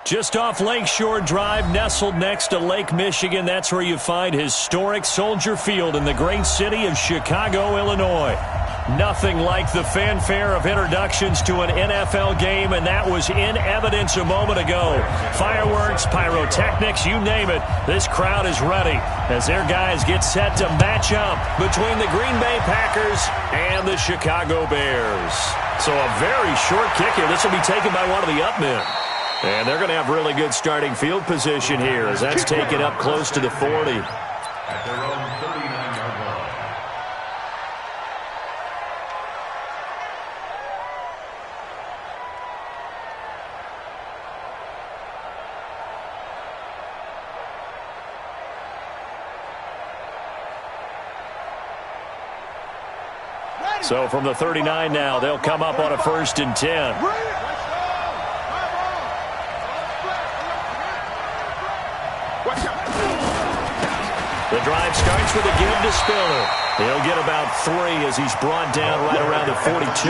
Just off Lakeshore Drive, nestled next to Lake Michigan, that's where you find historic Soldier Field in the great city of Chicago, Illinois. Nothing like the fanfare of introductions to an NFL game, and that was in evidence a moment ago. Fireworks, pyrotechnics, you name it. This crowd is ready as their guys get set to match up between the Green Bay Packers and the Chicago Bears. So a very short kick here. This will be taken by one of the up men. And they're going to have really good starting field position here as that's taken up close to the 40. At their own 39-yard line. So from the 39 now, they'll come up on a 1st and 10. The drive starts with a give to Spiller. He'll get about 3 as he's brought down right around the 42.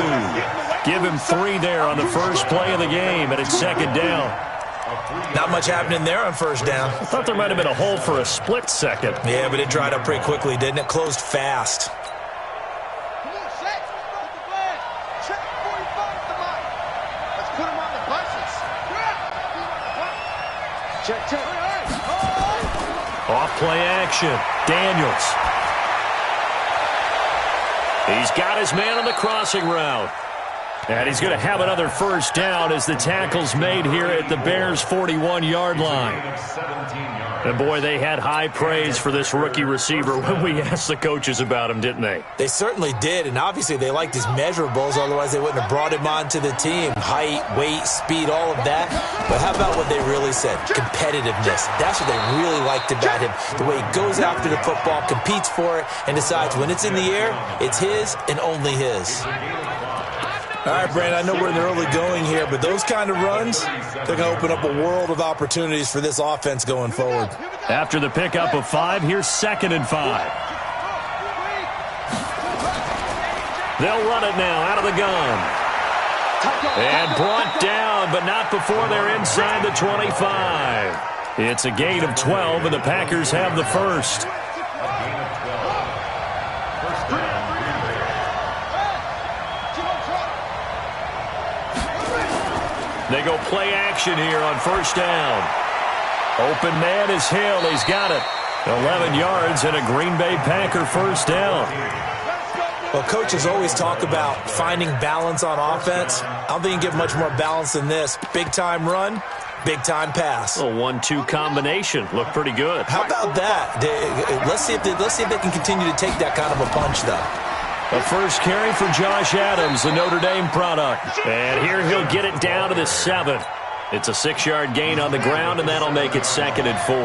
Give him 3 there on the first play of the game, and it's 2nd down. Not much happening there on 1st down. I thought there might have been a hole for a split second. Yeah, but it dried up pretty quickly, didn't it? Closed fast. Off play action. Daniels. He's got his man on the crossing route. And he's going to have another 1st down as the tackle's made here at the Bears' 41-yard line. And, boy, they had high praise for this rookie receiver when we asked the coaches about him, didn't they? They certainly did, and obviously they liked his measurables, otherwise they wouldn't have brought him onto the team. Height, weight, speed, all of that. But how about what they really said? Competitiveness. That's what they really liked about him. The way he goes after the football, competes for it, and decides when it's in the air, it's his and only his. All right, Brandon, I know we're in the early going here, but those kind of runs, they're going to open up a world of opportunities for this offense going forward. After the pickup of 5, here's 2nd and 5. They'll run it now out of the gun. And brought down, but not before they're inside the 25. It's a gain of 12, and the Packers have the 1st. They go play action here on 1st down. Open man is Hill. He's got it. 11 yards and a Green Bay Packer 1st down. Well, coaches always talk about finding balance on offense. I don't think you can get much more balance than this. Big-time run, big-time pass. A 1-2 combination. Looked pretty good. How about that? Let's see if they can continue to take that kind of a punch, though. A 1st carry for Josh Adams, the Notre Dame product. And here he'll get it down to the 7. It's a 6-yard gain on the ground, and that'll make it 2nd and 4.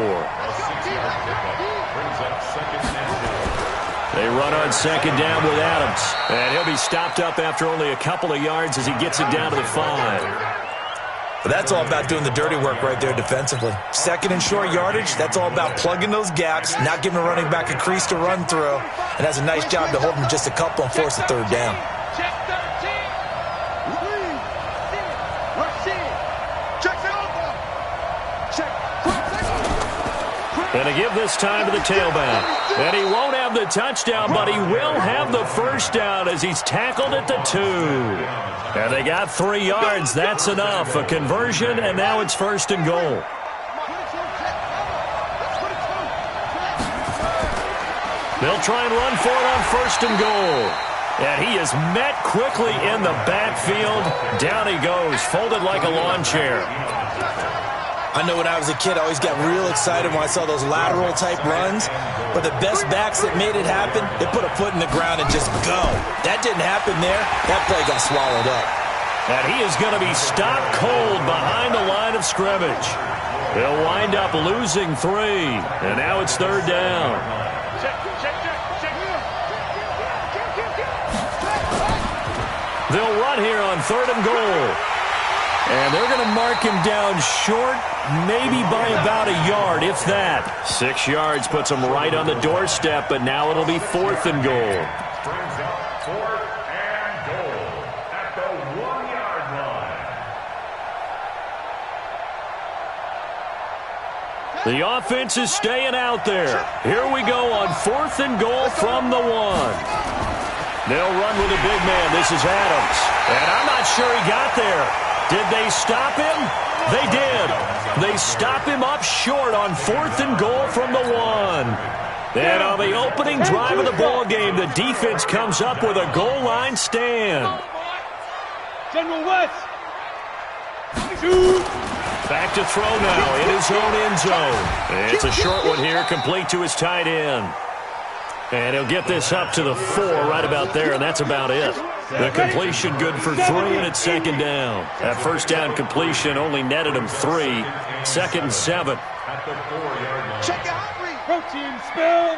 They run on 2nd down with Adams. And he'll be stopped up after only a couple of yards as he gets it down to the 5. But that's all about doing the dirty work right there defensively. 2nd and short yardage, that's all about plugging those gaps, not giving a running back a crease to run through, and that's a nice job to hold him just a couple and force the 3rd down. And to give this time to the tailback. And he won't have the touchdown, but he will have the 1st down as he's tackled at the 2. And they got 3 yards. That's enough. A conversion, and now it's 1st and goal. They'll try and run for it on 1st and goal. And he is met quickly in the backfield. Down he goes, folded like a lawn chair. I know when I was a kid, I always got real excited when I saw those lateral-type runs. But the best backs that made it happen, they put a foot in the ground and just go. That didn't happen there. That play got swallowed up. And he is going to be stopped cold behind the line of scrimmage. They'll wind up losing 3. And now it's 3rd down. They'll run here on 3rd and goal. And they're going to mark him down short, maybe by about a yard, if that. 6 yards puts him right on the doorstep, but now it'll be 4th and goal. Brings up 4th and goal at the 1-yard line. The offense is staying out there. Here we go on 4th and goal from the 1. They'll run with a big man. This is Adams. And I'm not sure he got there. Did they stop him? They did. They stop him up short on 4th and goal from the 1. And on the opening drive of the ball game, the defense comes up with a goal line stand. General West. Back to throw now in his own end zone. It's a short one here, complete to his tight end. And he'll get this up to the 4 right about there, and that's about it. The completion good for 3, and it's 2nd down. That first down completion only netted him 3. 2nd and 7. Check out. Protein spill.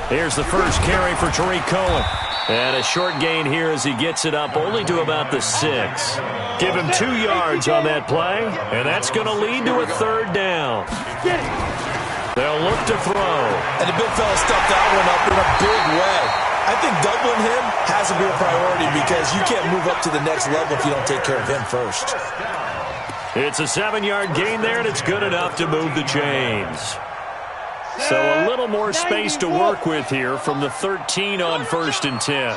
Here's the first carry for Tariq Cohen. And a short gain here as he gets it up only to about the 6. Give him 2 yards on that play, and that's going to lead to a 3rd down. They'll look to throw. And the big fella stuffed that one up in a big way. I think doubling him has to be a priority because you can't move up to the next level if you don't take care of him first. It's a 7-yard gain there, and it's good enough to move the chains. So a little more space to work with here from the 13 on 1st and 10.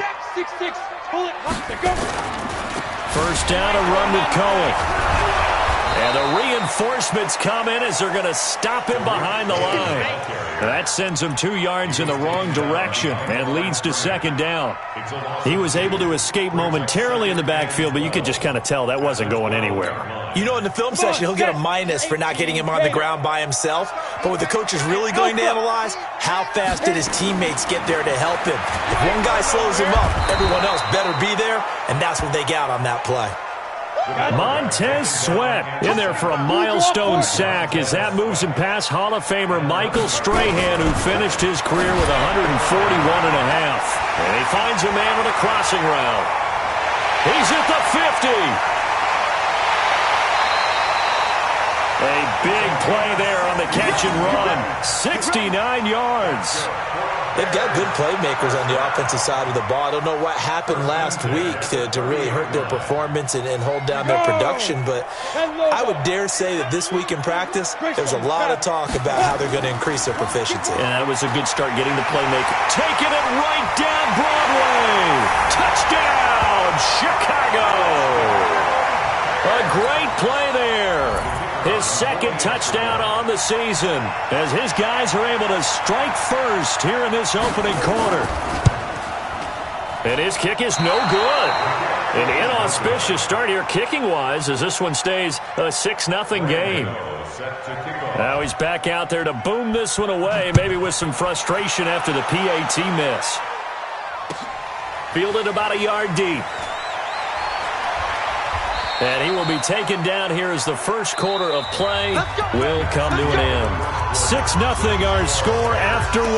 First down, a run with Cohen. And the reinforcements come in as they're going to stop him behind the line. That sends him 2 yards in the wrong direction and leads to 2nd down. He was able to escape momentarily in the backfield, but you could just kind of tell that wasn't going anywhere. You know, in the film session, he'll get a minus for not getting him on the ground by himself. But what the coach is really going to analyze, how fast did his teammates get there to help him? If one guy slows him up, everyone else better be there, and that's what they got on that play. Montez Sweat in there for a milestone sack as that moves him past Hall of Famer Michael Strahan, who finished his career with 141 and a half. And he finds a man with a crossing route. He's at the 50. A big play there on the catch and run. 69 yards. They've got good playmakers on the offensive side of the ball. I don't know what happened last week to really hurt their performance and hold down their production, but I would dare say that this week in practice, there's a lot of talk about how they're going to increase their proficiency. And that was a good start getting the playmaker. Taking it right down Broadway. Touchdown, Chicago. A great play there. His 2nd touchdown on the season as his guys are able to strike first here in this opening quarter. And his kick is no good. An inauspicious start here kicking-wise as this one stays a 6-0 game. Now he's back out there to boom this one away, maybe with some frustration after the PAT miss. Fielded about a yard deep. And he will be taken down here as the first quarter of play will come to an end. 6-0 our score after 1.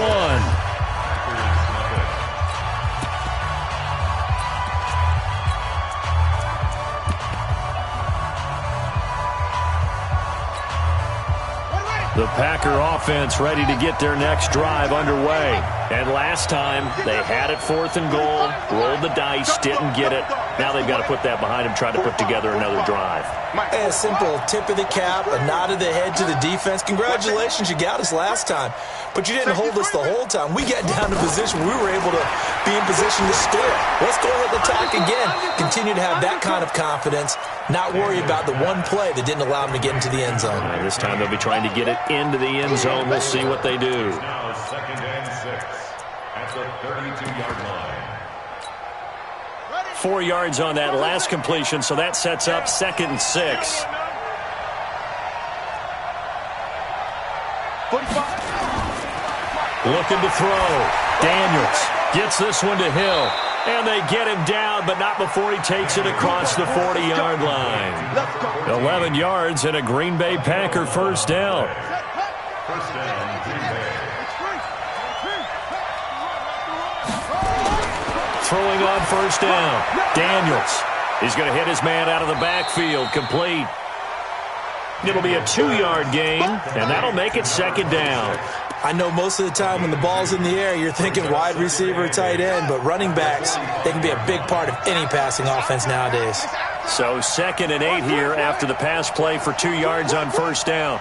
The Packer offense ready to get their next drive underway. And last time, they had it 4th and goal, rolled the dice, didn't get it. Now they've got to put that behind them, try to put together another drive. A simple tip of the cap, a nod of the head to the defense. Congratulations, you got us last time. But you didn't hold us the whole time. We got down to position where we were able to be in position to score. Let's go ahead and attack again. Continue to have that kind of confidence, not worry about the one play that didn't allow them to get into the end zone. And this time they'll be trying to get it into the end zone. We'll see what they do. Now 2nd and 6 at the 32-yard line. 4 yards on that last completion, so that sets up 2nd and 6. Looking to throw. Daniels gets this one to Hill. And they get him down, but not before he takes it across the 40-yard line. 11 yards and a Green Bay Packer first down. First down, Green Bay. Throwing on first down. Daniels. He's going to hit his man out of the backfield. Complete. It'll be a 2-yard gain, and that'll make it 2nd down. I know most of the time when the ball's in the air, you're thinking wide receiver, tight end, but running backs, they can be a big part of any passing offense nowadays. So 2nd and 8 here after the pass play for 2 yards on first down.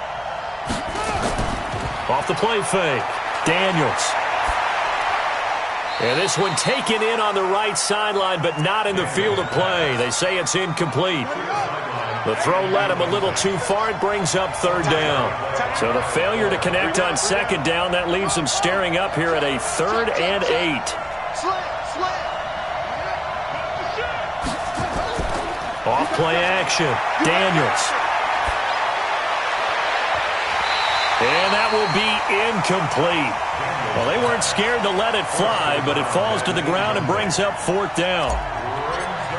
Off the play fake. Daniels. And this one taken in on the right sideline, but not in the field of play. They say it's incomplete. The throw led him a little too far. It brings up third down. So the failure to connect on second down, that leaves them staring up here at a 3rd and 8. Off play action. Daniels. And that will be incomplete. Well, they weren't scared to let it fly, but it falls to the ground and brings up 4th down.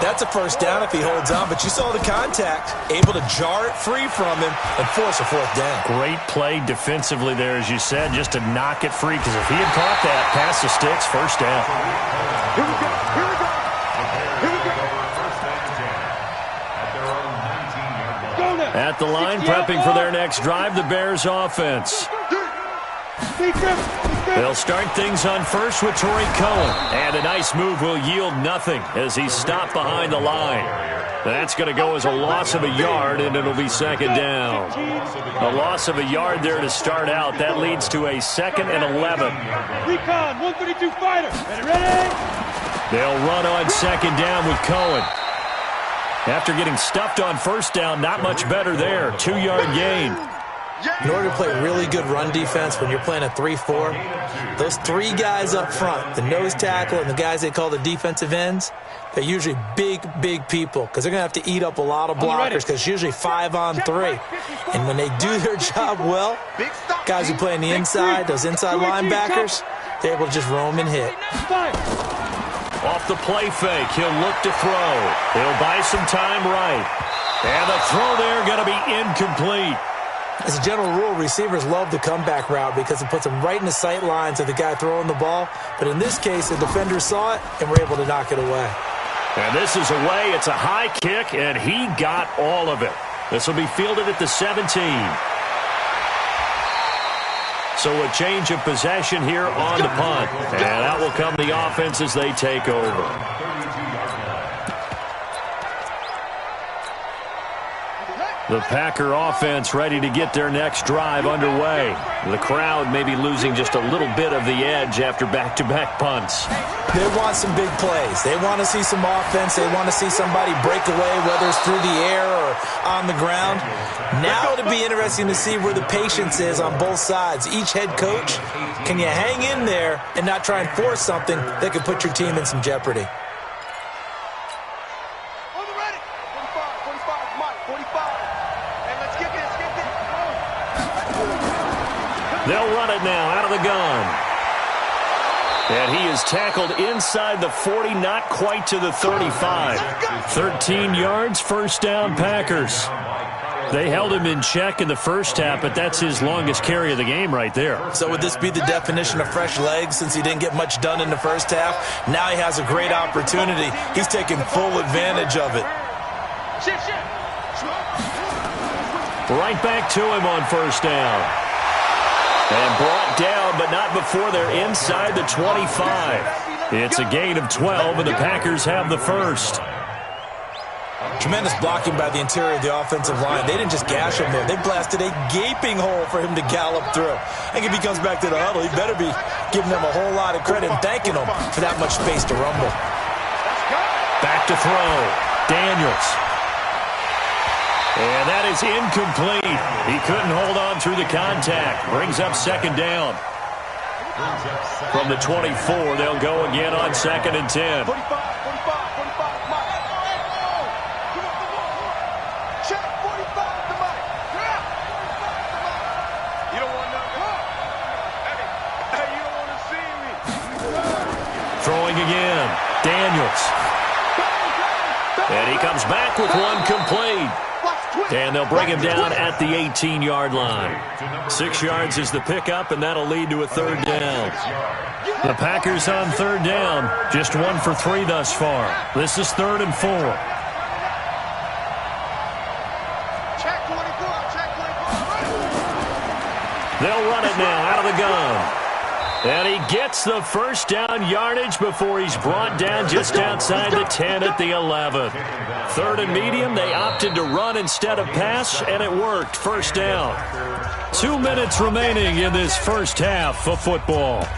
That's a first down if he holds on, but you saw the contact. Able to jar it free from him and force a 4th down. Great play defensively there, as you said, just to knock it free, because if he had caught that, past the sticks, first down. Here we go. Here we go. Here we go. At the line, prepping for their next drive, the Bears offense. They'll start things on first with Torrey Cohen. And a nice move will yield nothing as he's stopped behind the line. That's going to go as a loss of a yard, and it'll be second down. A loss of a yard there to start out. That leads to a 2nd and 11. Recon, 132 fighter. Ready? They'll run on second down with Cohen. After getting stuffed on first down, not much better there. 2-yard gain. In order to play really good run defense when you're playing a 3-4, those 3 guys up front, the nose tackle and the guys they call the defensive ends, they're usually big, big people because they're going to have to eat up a lot of blockers because it's usually 5 on 3. And when they do their job well, guys who play on the inside, those inside linebackers, they're able to just roam and hit. Off the play fake, he'll look to throw. He'll buy some time right. And the throw there going to be incomplete. As a general rule, receivers love the comeback route because it puts them right in the sight lines of the guy throwing the ball. But in this case, the defender saw it and were able to knock it away. And this is away. It's a high kick, and he got all of it. This will be fielded at the 17. So a change of possession here on the punt. And out will come the offense as they take over. The Packer offense ready to get their next drive underway. The crowd may be losing just a little bit of the edge after back-to-back punts. They want some big plays. They want to see some offense. They want to see somebody break away, whether it's through the air or on the ground. Now it'll be interesting to see where the patience is on both sides. Each head coach, can you hang in there and not try and force something that could put your team in some jeopardy? They'll run it now out of the gun. And he is tackled inside the 40, not quite to the 35. 13 yards, first down, Packers. They held him in check in the first half, but that's his longest carry of the game right there. So would this be the definition of fresh legs since he didn't get much done in the first half? Now he has a great opportunity. He's taking full advantage of it. Right back to him on first down. And brought down, but not before they're inside the 25. It's a gain of 12, and the Packers have the first. Tremendous blocking by the interior of the offensive line. They didn't just gash him there. They blasted a gaping hole for him to gallop through. I think if he comes back to the huddle, he better be giving them a whole lot of credit and thanking them for that much space to rumble. Back to throw. Daniels. And that is incomplete. He couldn't hold on through the contact. Brings up second down. From the 24, they'll go again on 2nd and 10. Throwing again. Daniels. And he comes back with one complete. And they'll bring him down at the 18-yard line. 6 yards is the pickup, and that'll lead to a third down. The Packers on third down, just 1 for 3 thus far. This is 3rd and 4. They'll run it now out of the gun. And he gets the first down yardage before he's brought down just outside the 10 at the 11. Third and medium, they opted to run instead of pass, and it worked. First down. 2 minutes remaining in this first half of football.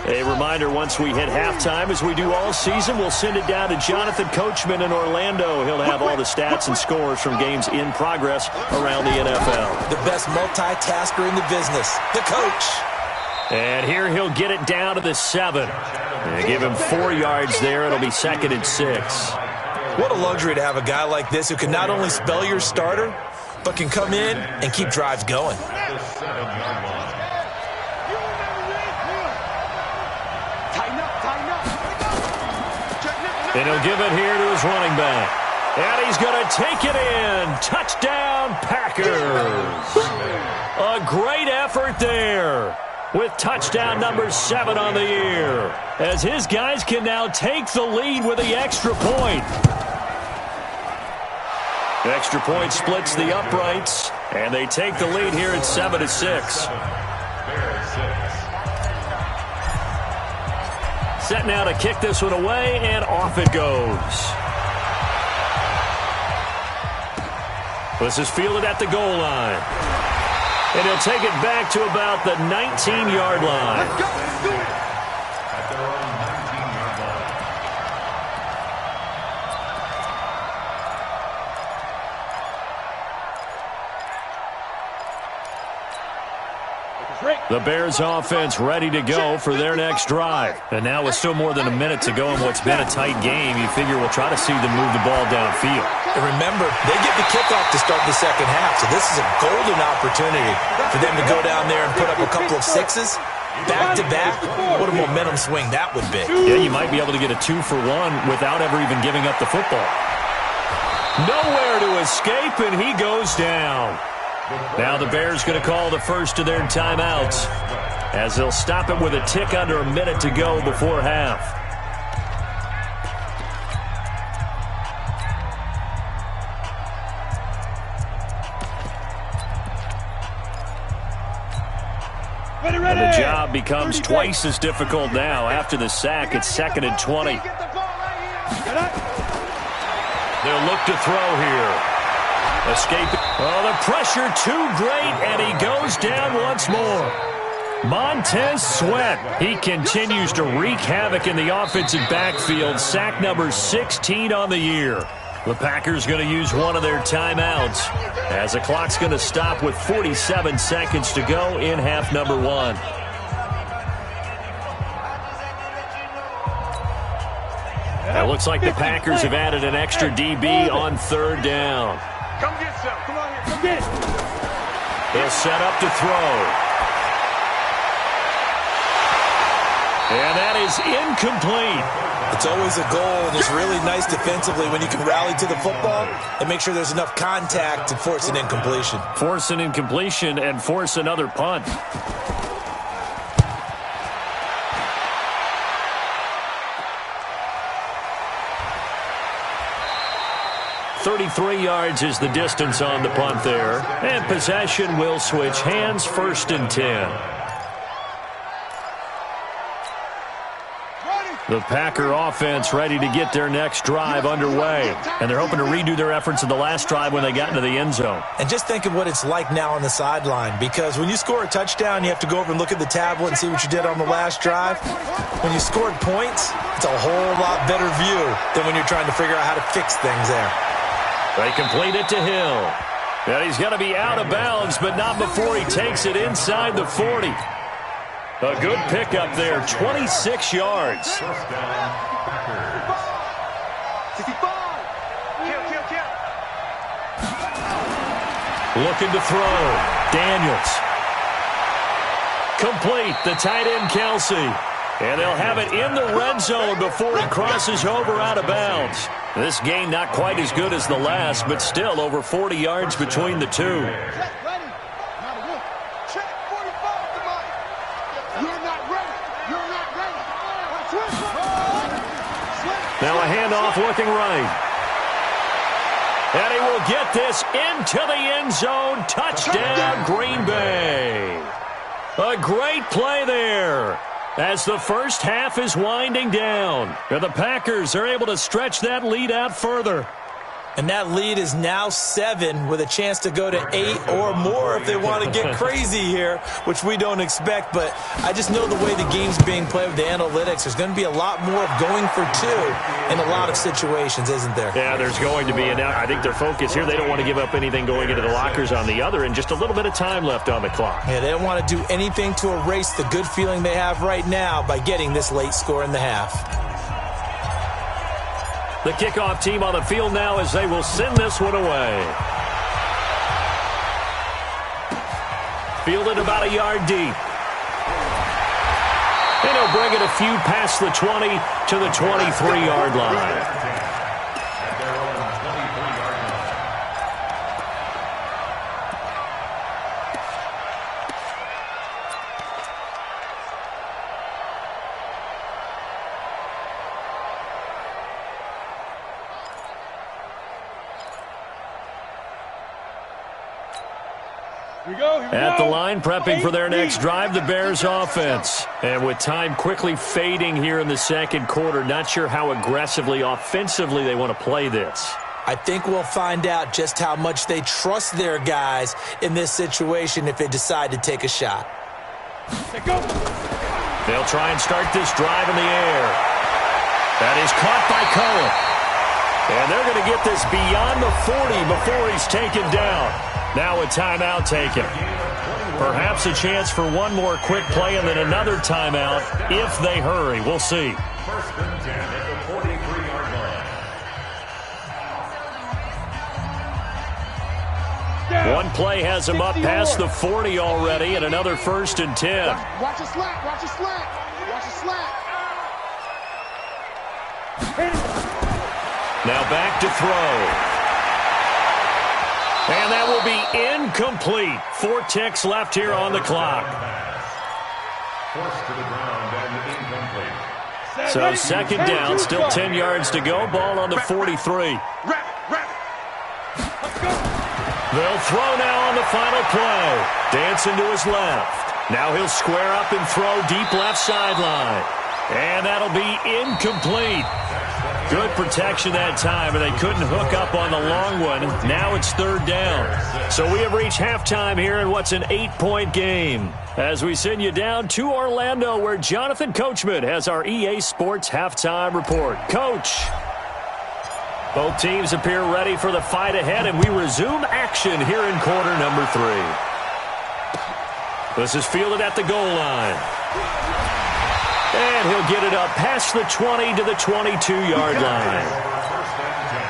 A reminder, once we hit halftime, as we do all season, we'll send it down to Jonathan Coachman in Orlando. He'll have all the stats and scores from games in progress around the NFL. The best multitasker in the business, the coach. And here he'll get it down to the 7. They give him 4 yards there. It'll be 2nd and 6. What a luxury to have a guy like this who can not only spell your starter, but can come in and keep drives going. And he'll give it here to his running back. And he's going to take it in. Touchdown, Packers. A great effort there with touchdown number 7 on the year, as his guys can now take the lead with the extra point. The extra point splits the uprights, and they take the lead here at 7-6. Set now to kick this one away, and off it goes. This is fielded at the goal line. And he'll take it back to about the 19-yard line. Let's go. Let's do it. At their own 19-yard line. The Bears offense ready to go for their next drive. And now with still more than a minute to go in what's been a tight game, you figure we'll try to see them move the ball downfield. And remember, they get the kickoff to start the second half, so this is a golden opportunity for them to go down there and put up a couple of sixes. Back-to-back, what a momentum swing that would be. Yeah, you might be able to get a 2-for-1 without ever even giving up the football. Nowhere to escape, and he goes down. Now the Bears going to call the first of their timeouts, as they'll stop it with a tick under a minute to go before half. And the job becomes twice as difficult now. After the sack, it's 2nd and 20. They'll look to throw here. Escaping. Oh, the pressure too great, and he goes down once more. Montez Sweat. He continues to wreak havoc in the offensive backfield. Sack number 16 on the year. The Packers going to use one of their timeouts, as the clock's going to stop with 47 seconds to go in half number 1. It looks like the Packers have added an extra DB on 3rd down. Come get some. Come on here. Come get it. He'll set up to throw. And that is incomplete. It's always a goal, and it's really nice defensively when you can rally to the football and make sure there's enough contact to force an incompletion. Force an incompletion and force another punt. .33 yards is the distance on the punt there. And possession will switch hands, 1st and 10. The Packer offense ready to get their next drive underway. And they're hoping to redo their efforts in the last drive when they got into the end zone. And just think of what it's like now on the sideline, because when you score a touchdown, you have to go over and look at the tablet and see what you did on the last drive. When you scored points, it's a whole lot better view than when you're trying to figure out how to fix things there. They complete it to Hill. And he's going to be out of bounds, but not before he takes it inside the 40. A good pickup there, 26 yards. First down, Packers. 65. Kill. Looking to throw. Daniels. Complete, the tight end Kelsey. And they'll have it in the red zone before he crosses over out of bounds. This game not quite as good as the last, but still over 40 yards between the two. Check, ready. Not a look. Check, 45 to Mike. You're not ready. You're not ready. Now handoff looking right. And he will get this into the end zone. Touchdown, Green Bay. A great play there as the first half is winding down. And the Packers are able to stretch that lead out further. And that lead is now 7 with a chance to go to 8 or more if they want to get crazy here, which we don't expect. But I just know the way the game's being played with the analytics, there's going to be a lot more of going for 2 in a lot of situations, isn't there? Yeah, there's going to be. And I think their focus here, they don't want to give up anything going into the lockers on the other, and just a little bit of time left on the clock. Yeah, they don't want to do anything to erase the good feeling they have right now by getting this late score in the half. The kickoff team on the field now as they will send this one away. Fielded about a yard deep. And he'll bring it a few past the 20 to the 23-yard line. At the line, prepping for their next drive, the Bears offense. And with time quickly fading here in the second quarter, not sure how aggressively, offensively they want to play this. I think we'll find out just how much they trust their guys in this situation if they decide to take a shot. They'll try and start this drive in the air. That is caught by Cohen. And they're going to get this beyond the 40 before he's taken down. Now a timeout taken. Perhaps a chance for one more quick play and then another timeout if they hurry. We'll see. First and 10 at the 43-yard line. One play has him up past the 40 already, and another first and 10. Watch a slack, watch a slack, watch a slack. Now back to throw. And that will be incomplete. 4 ticks left here on the clock. Forced to the ground and incomplete. So second down, still 10 yards to go. Ball on the 43. They'll throw now on the final play. Dancing to his left. Now he'll square up and throw deep left sideline. And that'll be incomplete. Good protection that time, and they couldn't hook up on the long one. Now it's third down. So we have reached halftime here in what's an 8-point game. As we send you down to Orlando, where Jonathan Coachman has our EA Sports halftime report. Coach. Both teams appear ready for the fight ahead, and we resume action here in quarter number 3. This is fielded at the goal line. And he'll get it up past the 20 to the 22-yard line. First and 10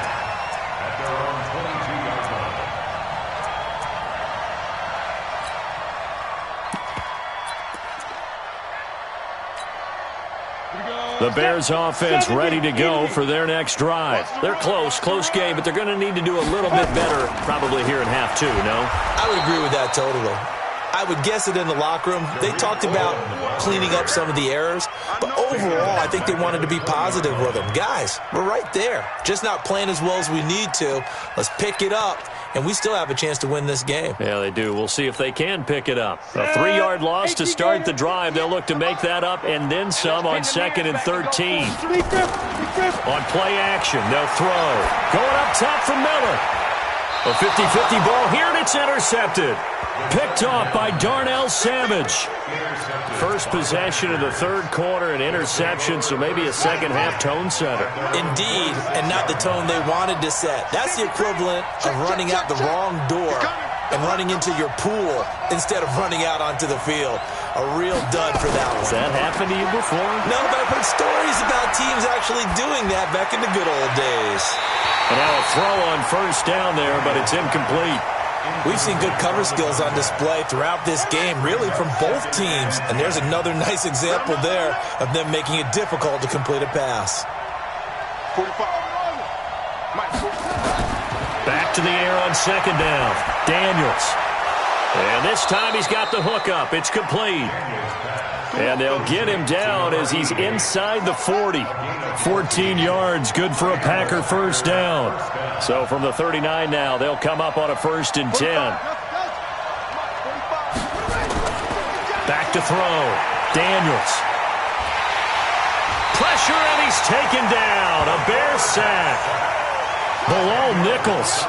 at their own 22-yard line. The Bears offense ready to go for their next drive. They're close game, but they're going to need to do a little bit better probably here in half 2, no? I would agree with that totally. I would guess it in the locker room. They talked about cleaning up some of the errors, but overall, I think they wanted to be positive with them. Guys, we're right there. Just not playing as well as we need to. Let's pick it up, and we still have a chance to win this game. Yeah, they do. We'll see if they can pick it up. A 3-yard loss to start the drive. They'll look to make that up and then some on 2nd and 13. On play action, they'll throw. Going up top for Miller. A 50-50 ball here, and it's intercepted. Picked off by Darnell Savage. First possession of the third quarter, an interception, so maybe a second-half tone setter. Indeed, and not the tone they wanted to set. That's the equivalent of running out the wrong door and running into your pool instead of running out onto the field. A real dud for that one. Has that happened to you before? No, but I've heard stories about teams actually doing that back in the good old days. And now a throw on first down there, but it's incomplete. We've seen good cover skills on display throughout this game, really from both teams. And there's another nice example there of them making it difficult to complete a pass. Back to the air on second down. Daniels. And this time he's got the hook up. It's complete. And they'll get him down as he's inside the 40. 14 yards, good for a Packer first down. So from the 39 now, they'll come up on a 1st and 10. Back to throw. Daniels. Pressure, and he's taken down. A Bear sack. Bilal Nichols.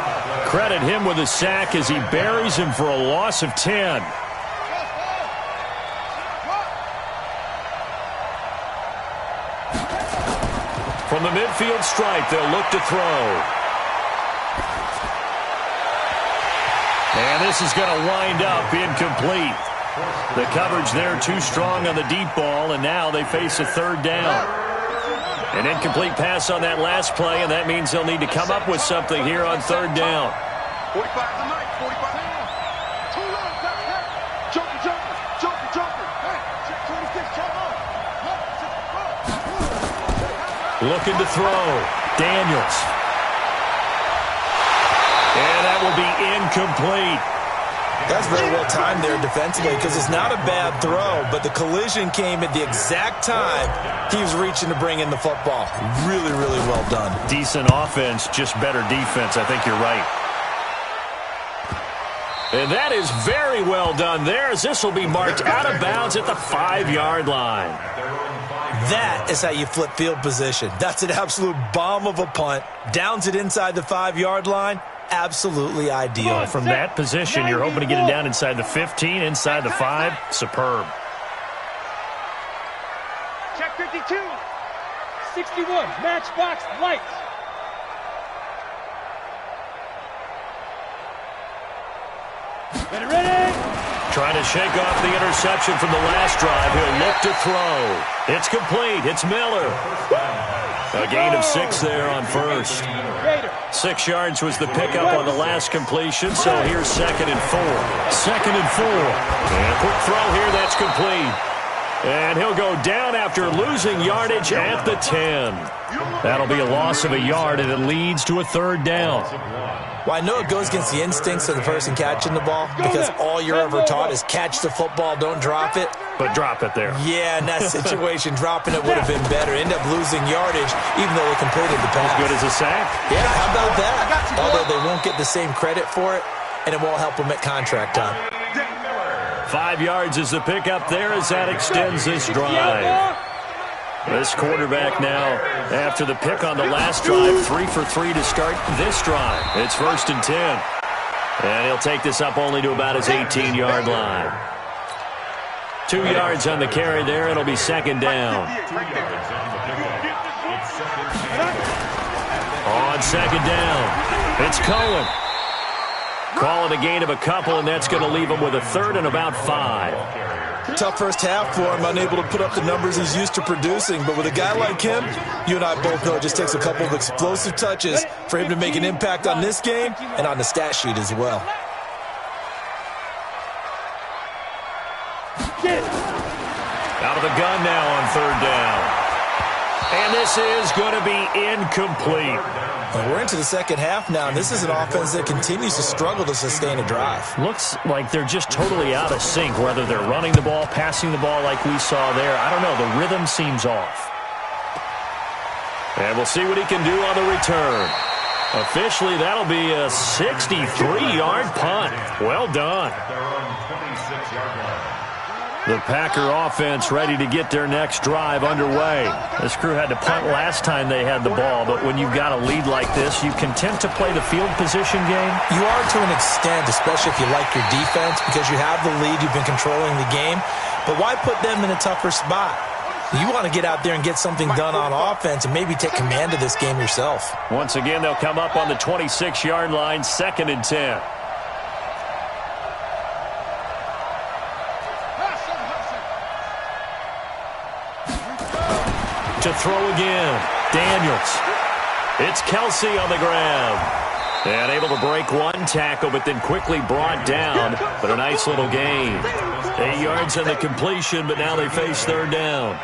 Credit him with a sack as he buries him for a loss of 10. From the midfield stripe, they'll look to throw. And this is going to wind up incomplete. The coverage there too strong on the deep ball, and now they face a 3rd down. An incomplete pass on that last play, and that means they'll need to come up with something here on 3rd down. 45 tonight, 45. Too long, jumper. Hey, 26, jump on. Looking to throw. Daniels. And that will be incomplete. That's very well timed there defensively because it's not a bad throw, but the collision came at the exact time he was reaching to bring in the football. Really, really well done. Decent offense, just better defense. I think you're right. And that is very well done there, as this will be marked out of bounds at the 5-yard line. That is how you flip field position. That's an absolute bomb of a punt. Downs it inside the 5-yard line. Absolutely ideal. From that position, you're hoping to get it down inside the 15, inside the 5. Superb. Check 52. 61, matchbox lights. Ready? Trying to shake off the interception from the last drive. He'll look to throw. It's complete. It's Miller. A gain of 6 there on 1st. 6 yards was the pickup on the last completion, so here's 2nd and 4. 2nd and 4. And a quick throw here, that's complete. And he'll go down after losing yardage at the 10. That'll be a loss of a yard, and it leads to a 3rd down. Well, I know it goes against the instincts of the person catching the ball because all you're ever taught is catch the football, don't drop it. But drop it there. Yeah, in that situation, dropping it would have been better. End up losing yardage, even though they completed the pass. As good as a sack? Yeah, how about that? Although they won't get the same credit for it, and it won't help them at contract time. 5 yards is the pickup there as that extends this drive. This quarterback now, after the pick on the last drive, 3 for 3 to start this drive. It's 1st and 10. And he'll take this up only to about his 18-yard line. 2 yards on the carry there. It'll be 2nd down. On 2nd down, it's Cohen. Calling a gain of a couple, and that's going to leave him with a 3rd and about 5. Tough first half for him, unable to put up the numbers he's used to producing. But with a guy like him, you and I both know it just takes a couple of explosive touches for him to make an impact on this game and on the stat sheet as well. Out of the gun now on 3rd down. And this is going to be incomplete. And we're into the second half now, and this is an offense that continues to struggle to sustain a drive. Looks like they're just totally out of sync, whether they're running the ball, passing the ball like we saw there. I don't know. The rhythm seems off. And we'll see what he can do on the return. Officially, that'll be a 63-yard punt. Well done. The Packer offense ready to get their next drive underway. This crew had to punt last time they had the ball, but when you've got a lead like this, you content to play the field position game? You are to an extent, especially if you like your defense, because you have the lead, you've been controlling the game. But why put them in a tougher spot? You want to get out there and get something done on offense and maybe take command of this game yourself. Once again, they'll come up on the 26-yard line, 2nd and 10. To throw again, Daniels. It's Kelsey on the ground. And able to break one tackle, but then quickly brought down. But a nice little gain. 8 yards on the completion, but now they face third down.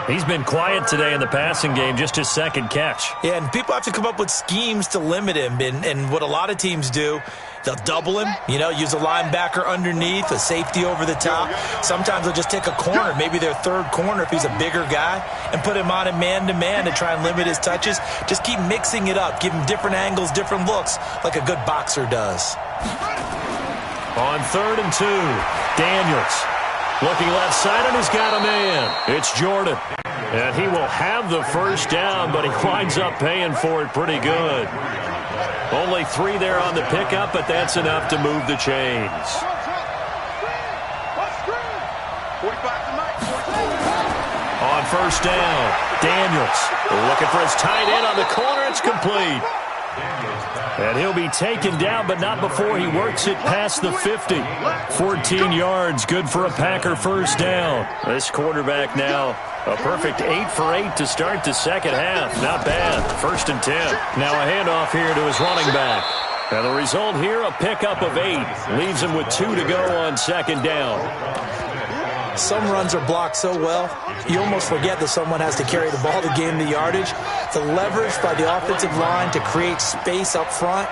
He's been quiet today in the passing game, just his second catch. Yeah, and people have to come up with schemes to limit him. And what a lot of teams do, they'll double him, use a linebacker underneath, a safety over the top. Sometimes they'll just take a corner, maybe their third corner if he's a bigger guy, and put him on a man-to-man to try and limit his touches. Just keep mixing it up, give him different angles, different looks, like a good boxer does. On 3rd and 2, Daniels. Looking left side, and he's got a man. It's Jordan. And he will have the first down, but he winds up paying for it pretty good. Only 3 there on the pickup, but that's enough to move the chains. On 1st down, Daniels looking for his tight end on the corner. It's complete. And he'll be taken down, but not before he works it past the 50. 14 yards, good for a Packer first down. This quarterback now, a perfect 8 for 8 to start the second half. Not bad. 1st and 10. Now a handoff here to his running back. And the result here, a pickup of 8. Leaves him with 2 to go on 2nd down. Some runs are blocked so well, you almost forget that someone has to carry the ball to gain the yardage. The leverage by the offensive line to create space up front,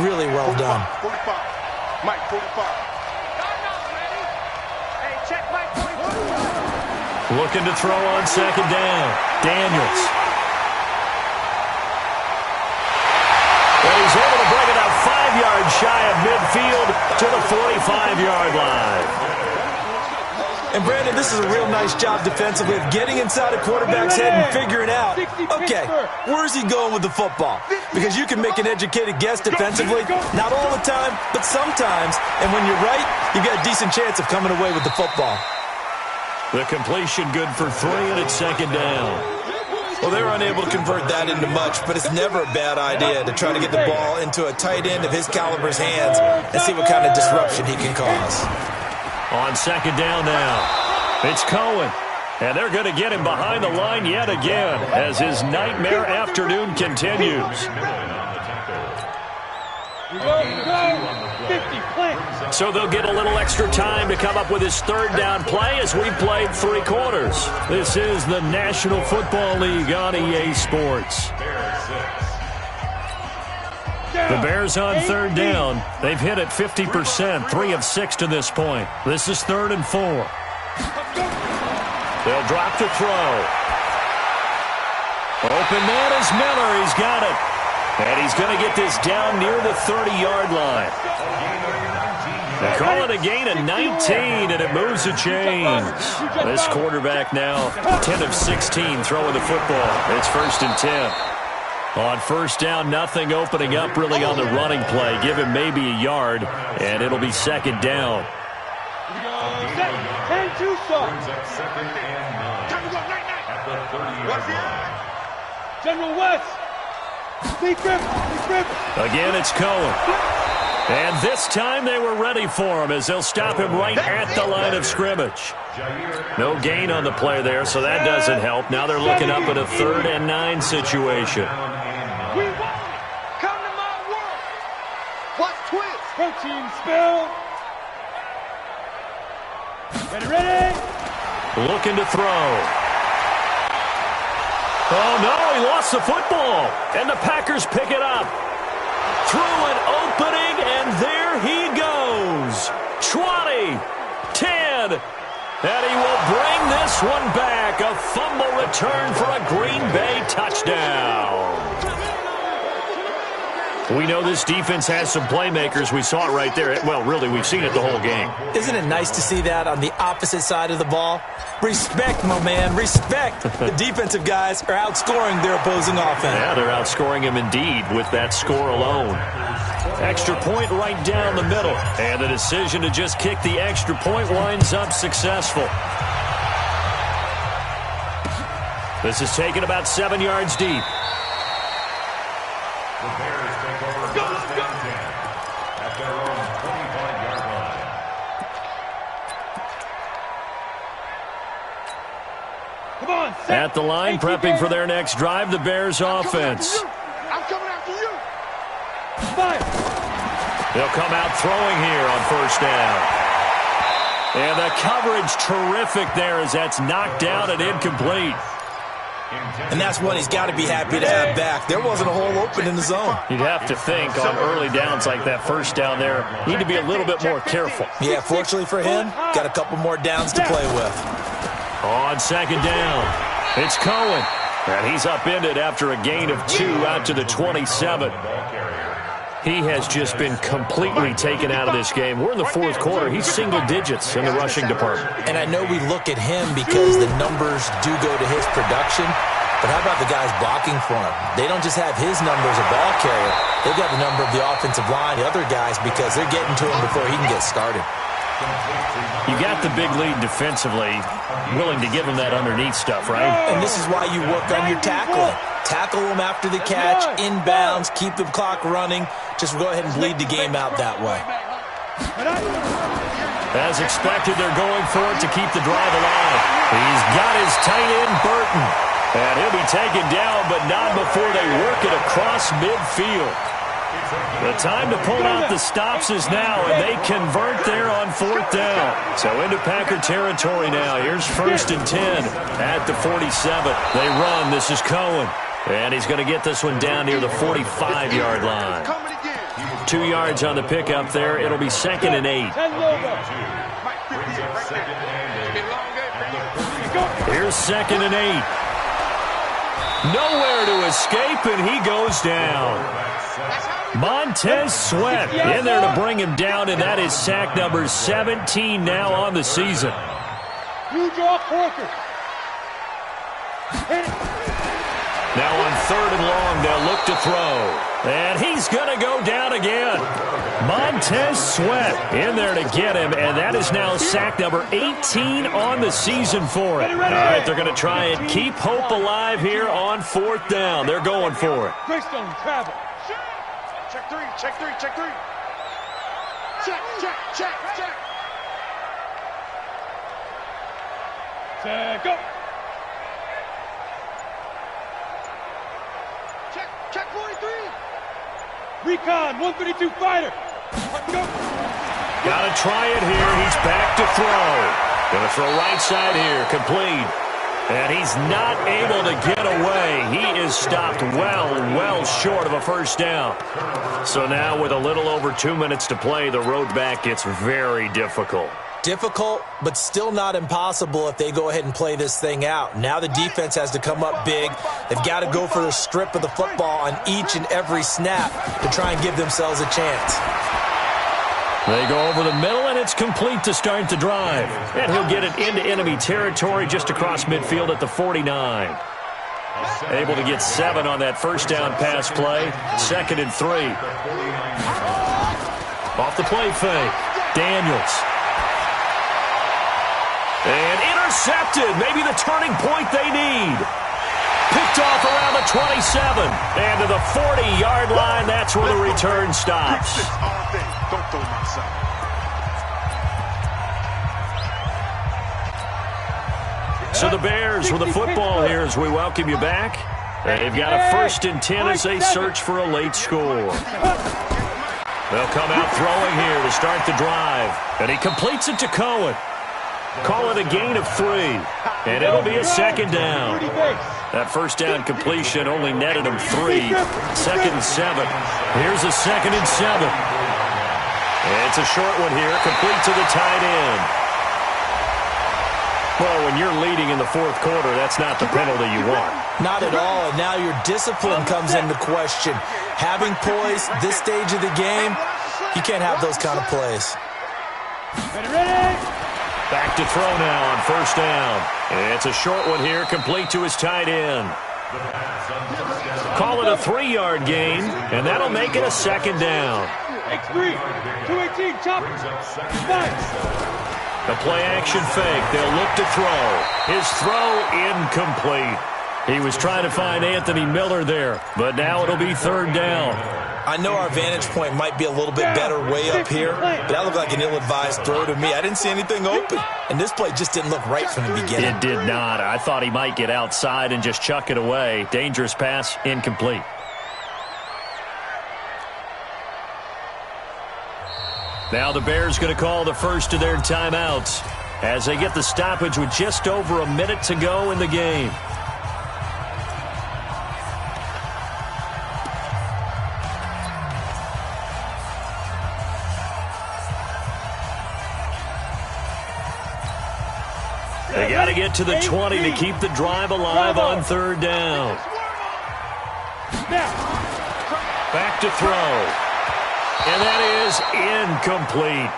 really well done. 45. Mike, 45. Looking to throw on 2nd down. Daniels. And he's able to bring it up 5 yards shy of midfield to the 45-yard line. And, Brandon, this is a real nice job defensively of getting inside a quarterback's head and figuring out, okay, where's he going with the football? Because you can make an educated guess defensively, not all the time, but sometimes. And when you're right, you've got a decent chance of coming away with the football. The completion good for 3, and it's 2nd down. Well, they were unable to convert that into much, but it's never a bad idea to try to get the ball into a tight end of his caliber's hands and see what kind of disruption he can cause. On 2nd down now, it's Cohen. And they're going to get him behind the line yet again as his nightmare afternoon continues. So they'll get a little extra time to come up with his 3rd down play as we played 3 quarters. This is the National Football League on EA Sports. The Bears on 3rd down. They've hit it 50%, 3 of 6 to this point. This is 3rd and 4. They'll drop to throw. Open man is Miller. He's got it. And he's going to get this down near the 30-yard line. They call it a gain of 19, and it moves the chains. This quarterback now 10 of 16 throwing the football. It's 1st and 10. On 1st down, nothing opening up really on the running play. Give him maybe a yard, and it'll be 2nd down. General West. Again, it's Cohen. And this time they were ready for him as they'll stop him right at the line of scrimmage. No gain on the play there, so that doesn't help. Now they're looking up at a 3rd and 9 situation. Come to my world. What's twist? Protein spill. Ready? Looking to throw. Oh, no, he lost the football. And the Packers pick it up. Through an opening, and there he goes. 20, 10, and he will bring this one back. A fumble return for a Green Bay touchdown. We know this defense has some playmakers. We saw it right there. Well, really, we've seen it the whole game. Isn't it nice to see that on the opposite side of the ball? Respect, my man, respect. The defensive guys are outscoring their opposing offense. Yeah, they're outscoring him indeed with that score alone. Extra point right down the middle. And the decision to just kick the extra point winds up successful. This is taken about 7 yards deep. The Bears take over first and 10 at their own 25-yard line. Come on, set. At the line, prepping for their next drive, the Bears offense. I'm coming after you. They'll come out throwing here on first down. And the coverage terrific there as that's knocked down and incomplete. And that's one he's got to be happy to have back. There wasn't a hole open in the zone. You'd have to think on early downs like that first down there, need to be a little bit more careful. Yeah, fortunately for him, got a couple more downs to play with. On second down, it's Cohen. And he's upended after a gain of 2 out to the 27. He has just been completely taken out of this game. We're in the fourth quarter. He's single digits in the rushing department. And I know we look at him because the numbers do go to his production, but how about the guys blocking for him? They don't just have his number as a ball carrier. They've got the number of the offensive line, the other guys, because they're getting to him before he can get started. You got the big lead defensively, willing to give him that underneath stuff, right? And this is why you work on your tackling. Tackle them after the catch, inbounds, keep the clock running. Just go ahead and bleed the game out that way. As expected, they're going for it to keep the drive alive. He's got his tight end, Burton. And he'll be taken down, but not before they work it across midfield. The time to pull out the stops is now, and they convert there on fourth down. So into Packer territory now. Here's first and 10 at the 47. They run. This is Cohen. And he's going to get this one down near the 45-yard line. 2 yards on the pickup there. It'll be second and 8. Here's second and 8. Nowhere to escape, and he goes down. Montez Sweat in there to bring him down, and that is sack number 17 now on the season. You draw Corker. Now on third and long, they'll look to throw. And he's going to go down again. Montez Sweat in there to get him, and that is now sack number 18 on the season for it. All right, they're going to try and keep hope alive here on fourth down. They're going for it. Greystone, travel. Check three, check three, check three. Check, check, check, check. Check, go. Check 43. Recon, 132 fighter. Go. Got to try it here. He's back to throw. Going to throw right side here. Complete. And he's not able to get away. He is stopped well short of a first down. So now with a little over 2 minutes to play, the road back gets very difficult. Difficult, but still not impossible if they go ahead and play this thing out. Now the defense has to come up big. They've got to go for the strip of the football on each and every snap to try and give themselves a chance. They go over the middle, and it's complete to start the drive. And he'll get it into enemy territory just across midfield at the 49. Able to get 7 on that first down pass play. Second and 3. Off the play fake. Daniels. And intercepted. Maybe the turning point they need. Picked off around the 27. And to the 40-yard line, that's where the return stops. Don't throw myself. So the Bears with the football here as we welcome you back. They've got a first and 10 as they search for a late score. They'll come out throwing here to start the drive. And he completes it to Cohen. Call it a gain of 3. And it'll be a second down. That first down completion only netted him 3. Second and 7. Here's a second and 7. It's a short one here, complete to the tight end. Well, when you're leading in the fourth quarter, that's not the penalty you want. Not at all, and now your discipline comes into question. Having poise this stage of the game, you can't have those kind of plays. Ready? Back to throw now on first down. It's a short one here, complete to his tight end. Call it a 3-yard gain, and that'll make it a second down. X3, 218, chop. The play-action fake. They'll look to throw. His throw incomplete. He was trying to find Anthony Miller there, but now it'll be third down. I know our vantage point might be a little bit better way up here, but that looked like an ill-advised throw to me. I didn't see anything open, and this play just didn't look right from the beginning. It did not. I thought he might get outside and just chuck it away. Dangerous pass, incomplete. Now the Bears going to call the first of their timeouts as they get the stoppage with just over a minute to go in the game. They got to get to the 20 to keep the drive alive on third down. Back to throw. And that is incomplete.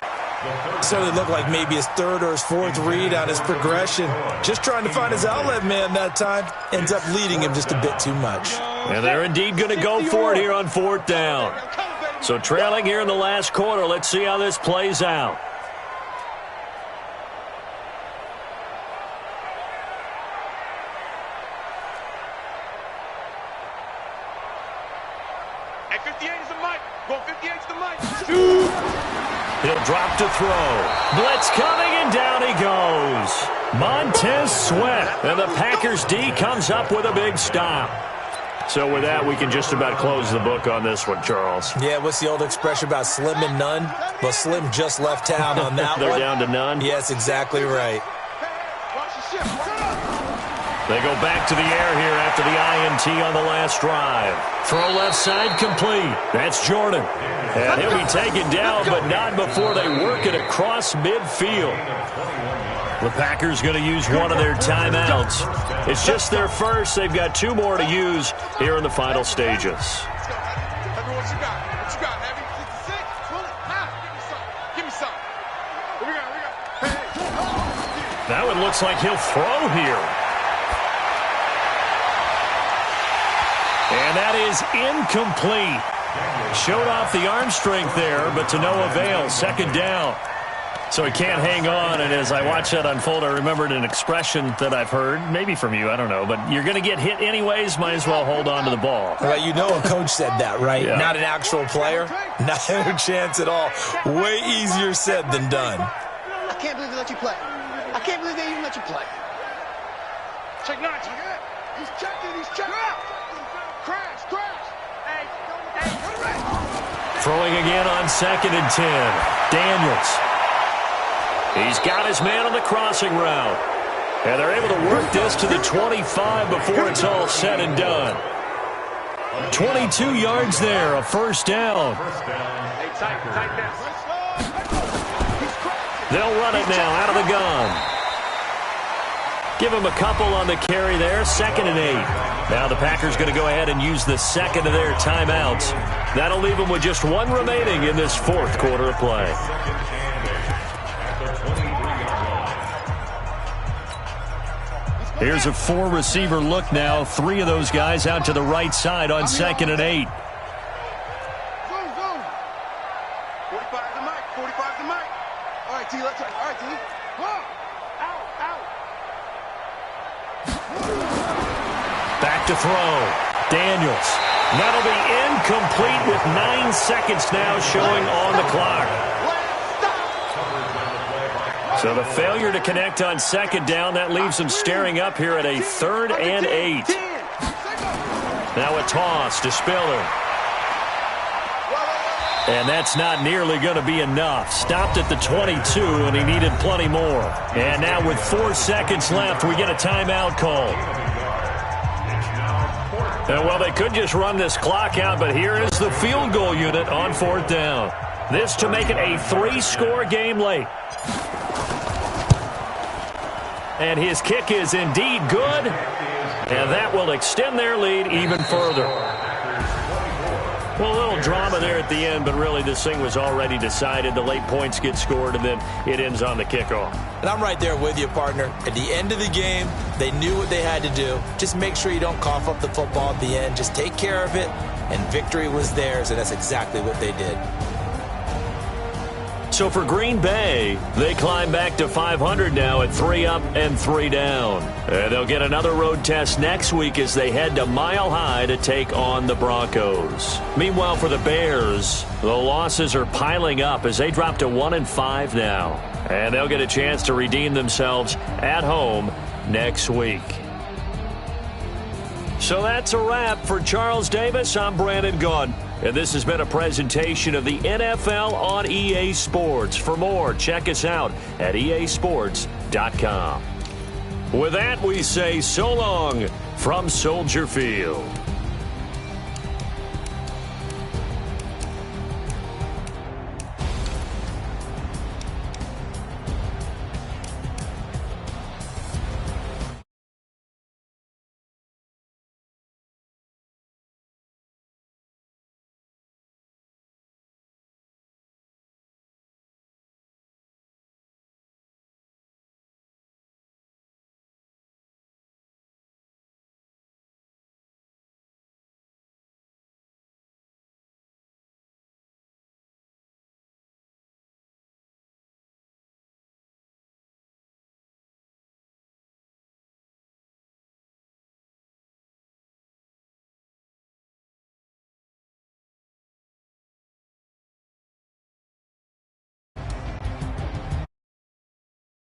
So it looked like maybe his third or his fourth read on his progression. Just trying to find his outlet man that time. Ends up leading him just a bit too much. And they're indeed going to go for it here on fourth down. So trailing here in the last quarter. Let's see how this plays out. At 58 is the mic. Go 58 is the mic. He'll drop to throw. Blitz coming, and down he goes. Montez Sweat. And the Packers D comes up with a big stop. So with that, we can just about close the book on this one, Charles. Yeah, what's the old expression about slim and none? Well, Slim just left town on that They're one. down to none? Yes, exactly right. They go back to the air here after the INT on the last drive. Throw left side complete. That's Jordan. And he'll be taken down, but not before they work it across midfield. The Packers going to use one of their timeouts. It's just their first. They've got two more to use here in the final stages. That one looks like he'll throw here. And that is incomplete. Showed off the arm strength there, but to no avail. Second down. So he can't hang on, and as I watch that unfold, I remembered an expression that I've heard, maybe from you, I don't know, but you're going to get hit anyways, might as well hold on to the ball. Well, you know a coach said that, right? Yeah. Not an actual player. Not a chance at all. Way easier said than done. I can't believe they let you play. I can't believe they even let you play. Check 9. He's checking. He's checking. Crash. Hey, Throwing again on 2nd and 10. Daniels. He's got his man on the crossing route. And they're able to work this to the 25 before it's all said and done. 22 yards there, a first down. Hey, tight this. They'll run it now out of the gun. Give him a couple on the carry there, 2nd and 8. Now the Packers going to go ahead and use the second of their timeouts. That'll leave them with just one remaining in this fourth quarter of play. Here's a 4-receiver look now. 3 of those guys out to the right side on 2nd and 8. 45 the mic. 45 the mic. All right, T. Let's try. All right, T. Out. Back to throw. Daniels. That'll be incomplete with 9 seconds now showing on the clock. So the failure to connect on 2nd down, that leaves them staring up here at a 3rd and 8. Now a toss to Spiller. And that's not nearly going to be enough. Stopped at the 22, and he needed plenty more. And now with 4 seconds left, we get a timeout call. And well, they could just run this clock out, but here is the field goal unit on 4th down. This to make it a 3-score game late. And his kick is indeed good, and that will extend their lead even further. Well, a little drama there at the end, but really this thing was already decided. The late points get scored, and then it ends on the kickoff. And I'm right there with you, partner. At the end of the game, they knew what they had to do. Just make sure you don't cough up the football at the end. Just take care of it, and victory was theirs, and that's exactly what they did. So for Green Bay, they climb back to 500 now at 3 up and 3 down. And they'll get another road test next week as they head to Mile High to take on the Broncos. Meanwhile, for the Bears, the losses are piling up as they drop to 1-5 now. And they'll get a chance to redeem themselves at home next week. So that's a wrap. For Charles Davis, I'm Brandon Gaudin. And this has been a presentation of the NFL on EA Sports. For more, check us out at easports.com. With that, we say so long from Soldier Field.